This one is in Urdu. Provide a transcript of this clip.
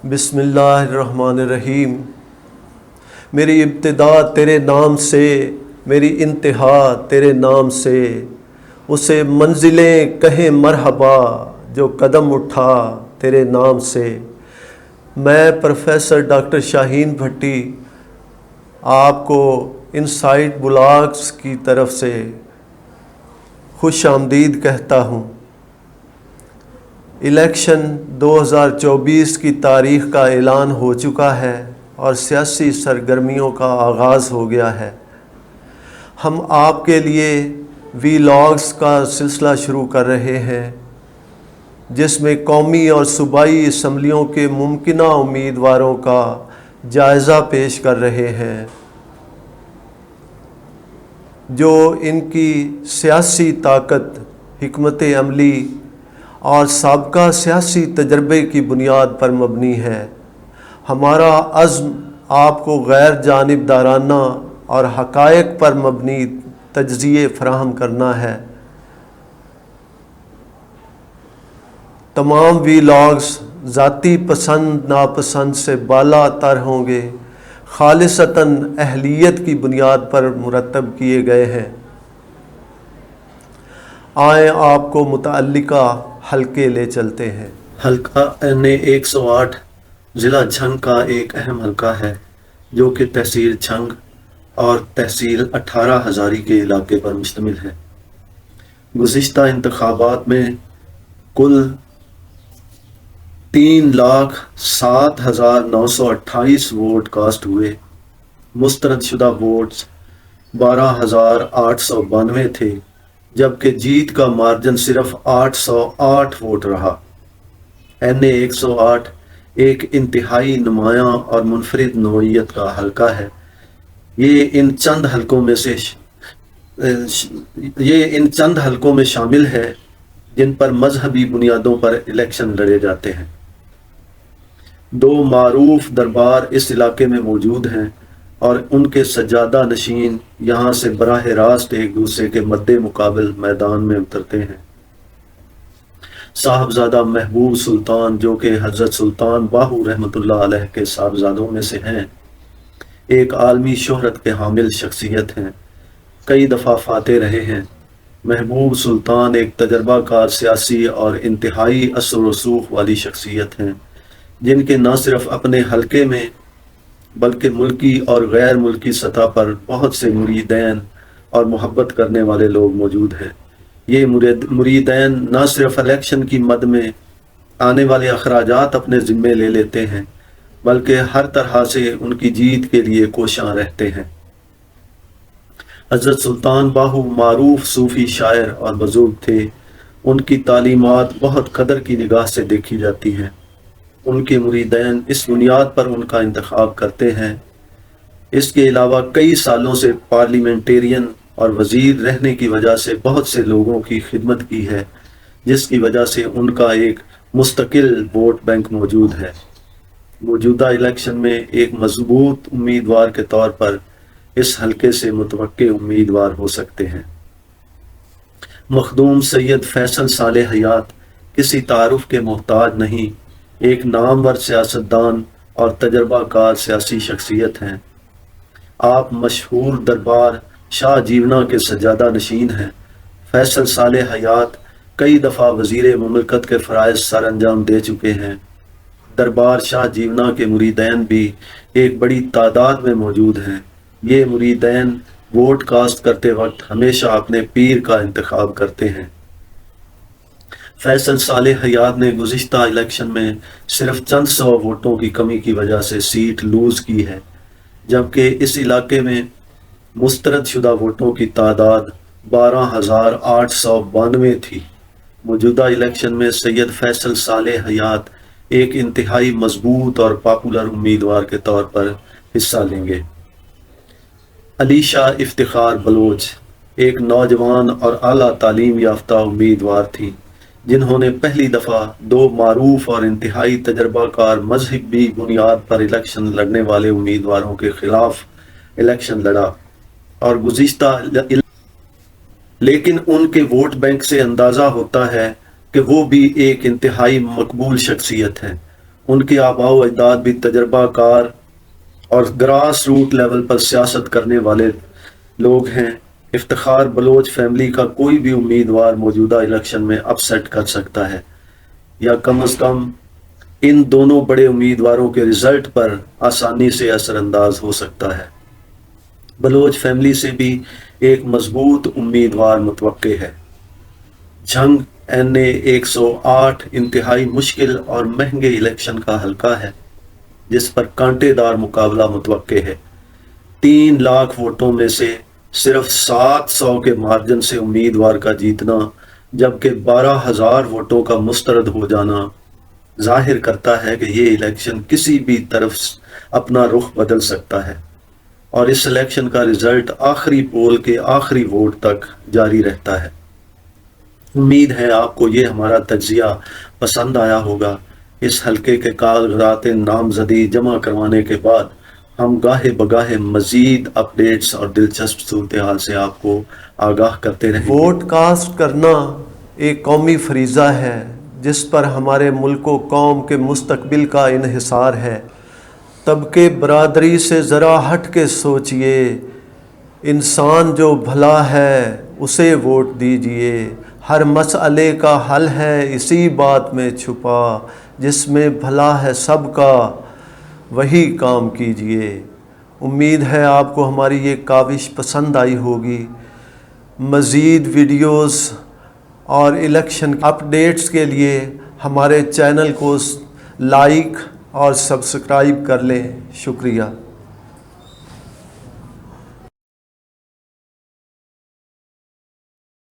بسم اللہ الرحمن الرحیم۔ میری ابتدا تیرے نام سے، میری انتہا تیرے نام سے، اسے منزلیں کہیں مرحبا جو قدم اٹھا تیرے نام سے۔ میں پروفیسر ڈاکٹر شاہین بھٹی آپ کو انسائٹ بلاگز کی طرف سے خوش آمدید کہتا ہوں۔ الیکشن 2024 کی تاریخ کا اعلان ہو چکا ہے اور سیاسی سرگرمیوں کا آغاز ہو گیا ہے۔ ہم آپ کے لیے وی لاگز کا سلسلہ شروع کر رہے ہیں، جس میں قومی اور صوبائی اسمبلیوں کے ممکنہ امیدواروں کا جائزہ پیش کر رہے ہیں، جو ان کی سیاسی طاقت، حکمت عملی اور سابقہ سیاسی تجربے کی بنیاد پر مبنی ہے۔ ہمارا عزم آپ کو غیر جانبدارانہ اور حقائق پر مبنی تجزیے فراہم کرنا ہے۔ تمام وی لاگز ذاتی پسند ناپسند سے بالا تر ہوں گے، خالصتاً اہلیت کی بنیاد پر مرتب کیے گئے ہیں۔ آئیں آپ کو متعلقہ حلقے لے چلتے ہیں۔ حلقہ NA 108 ضلع جھنگ کا ایک اہم حلقہ ہے، جو کہ تحصیل جھنگ اور تحصیل 18 ہزاری کے علاقے پر مشتمل ہے۔ گزشتہ انتخابات میں کل 3,07,928 ووٹ کاسٹ ہوئے۔ مسترد شدہ ووٹس 12,892 تھے، جبکہ جیت کا مارجن صرف 808 ووٹ رہا۔ NA 108 ایک انتہائی نمایاں اور منفرد نوعیت کا حلقہ ہے۔ یہ ان چند حلقوں میں شامل ہے جن پر مذہبی بنیادوں پر الیکشن لڑے جاتے ہیں۔ 2 معروف دربار اس علاقے میں موجود ہیں اور ان کے سجادہ نشین یہاں سے براہ راست ایک دوسرے کے مد مقابل میدان میں اترتے ہیں۔ صاحبزادہ محبوب سلطان، جو کہ حضرت سلطان باہو رحمۃ اللہ علیہ کے صاحبزادوں میں سے ہیں، ایک عالمی شہرت کے حامل شخصیت ہیں، کئی دفعہ فاتح رہے ہیں۔ محبوب سلطان ایک تجربہ کار سیاسی اور انتہائی اثر و رسوخ والی شخصیت ہیں، جن کے نہ صرف اپنے حلقے میں بلکہ ملکی اور غیر ملکی سطح پر بہت سے مریدین اور محبت کرنے والے لوگ موجود ہیں۔ یہ مریدین نہ صرف الیکشن کی مد میں آنے والے اخراجات اپنے ذمے لے لیتے ہیں، بلکہ ہر طرح سے ان کی جیت کے لیے کوشاں رہتے ہیں۔ حضرت سلطان باہو معروف صوفی شاعر اور بزرگ تھے۔ ان کی تعلیمات بہت قدر کی نگاہ سے دیکھی جاتی ہیں۔ ان کے مریدین اس بنیاد پر ان کا انتخاب کرتے ہیں۔ اس کے علاوہ کئی سالوں سے پارلیمنٹیرین اور وزیر رہنے کی وجہ سے بہت سے لوگوں کی خدمت کی ہے، جس کی وجہ سے ان کا ایک مستقل ووٹ بینک موجود ہے۔ موجودہ الیکشن میں ایک مضبوط امیدوار کے طور پر اس حلقے سے متوقع امیدوار ہو سکتے ہیں۔ مخدوم سید فیصل صالح حیات کسی تعارف کے محتاج نہیں، ایک نامور سیاستدان اور تجربہ کار سیاسی شخصیت ہیں۔ آپ مشہور دربار شاہ جیونا کے سجادہ نشین ہیں۔ فیصل صالح حیات کئی دفعہ وزیر مملکت کے فرائض سر انجام دے چکے ہیں۔ دربار شاہ جیونا کے مریدین بھی ایک بڑی تعداد میں موجود ہیں۔ یہ مریدین ووٹ کاسٹ کرتے وقت ہمیشہ اپنے پیر کا انتخاب کرتے ہیں۔ فیصل صالح حیات نے گزشتہ الیکشن میں صرف چند سو ووٹوں کی کمی کی وجہ سے سیٹ لوز کی ہے، جبکہ اس علاقے میں مسترد شدہ ووٹوں کی تعداد 12,892 تھی۔ موجودہ الیکشن میں سید فیصل صالح حیات ایک انتہائی مضبوط اور پاپولر امیدوار کے طور پر حصہ لیں گے۔ علی شاہ افتخار بلوچ ایک نوجوان اور اعلیٰ تعلیم یافتہ امیدوار تھی، جنہوں نے پہلی دفعہ 2 معروف اور انتہائی تجربہ کار مذہبی بنیاد پر الیکشن لڑنے والے امیدواروں کے خلاف الیکشن لڑا اور لیکن ان کے ووٹ بینک سے اندازہ ہوتا ہے کہ وہ بھی ایک انتہائی مقبول شخصیت ہیں۔ ان کے آباء و اجداد بھی تجربہ کار اور گراس روٹ لیول پر سیاست کرنے والے لوگ ہیں۔ افتخار بلوچ فیملی کا کوئی بھی امیدوار موجودہ الیکشن میں اپ سیٹ کر سکتا ہے، یا کم از کم ان دونوں بڑے امیدواروں کے رزلٹ پر آسانی سے اثر انداز ہو سکتا ہے۔ بلوچ فیملی سے بھی ایک مضبوط امیدوار متوقع ہے۔ جھنگ NA 108 انتہائی مشکل اور مہنگے الیکشن کا حلقہ ہے، جس پر کانٹے دار مقابلہ متوقع ہے۔ 3 لاکھ ووٹوں میں سے صرف 700 کے مارجن سے امیدوار کا جیتنا، جبکہ 12,000 ووٹوں کا مسترد ہو جانا ظاہر کرتا ہے کہ یہ الیکشن کسی بھی طرف اپنا رخ بدل سکتا ہے، اور اس الیکشن کا رزلٹ آخری پول کے آخری ووٹ تک جاری رہتا ہے۔ امید ہے آپ کو یہ ہمارا تجزیہ پسند آیا ہوگا۔ اس حلقے کے کاغذات نامزدی جمع کروانے کے بعد ہم گاہے بگاہے مزید اپڈیٹس اور دلچسپ صورتحال سے آپ کو آگاہ کرتے رہیں گے۔ ووٹ کاسٹ کرنا ایک قومی فریضہ ہے جس پر ہمارے ملک و قوم کے مستقبل کا انحصار ہے۔ طبقے برادری سے ذرا ہٹ کے سوچئے، انسان جو بھلا ہے اسے ووٹ دیجئے، ہر مسئلے کا حل ہے اسی بات میں چھپا، جس میں بھلا ہے سب کا وہی کام کیجئے۔ امید ہے آپ کو ہماری یہ کاوش پسند آئی ہوگی۔ مزید ویڈیوز اور الیکشن اپڈیٹس کے لیے ہمارے چینل کو لائک اور سبسکرائب کر لیں۔ شکریہ۔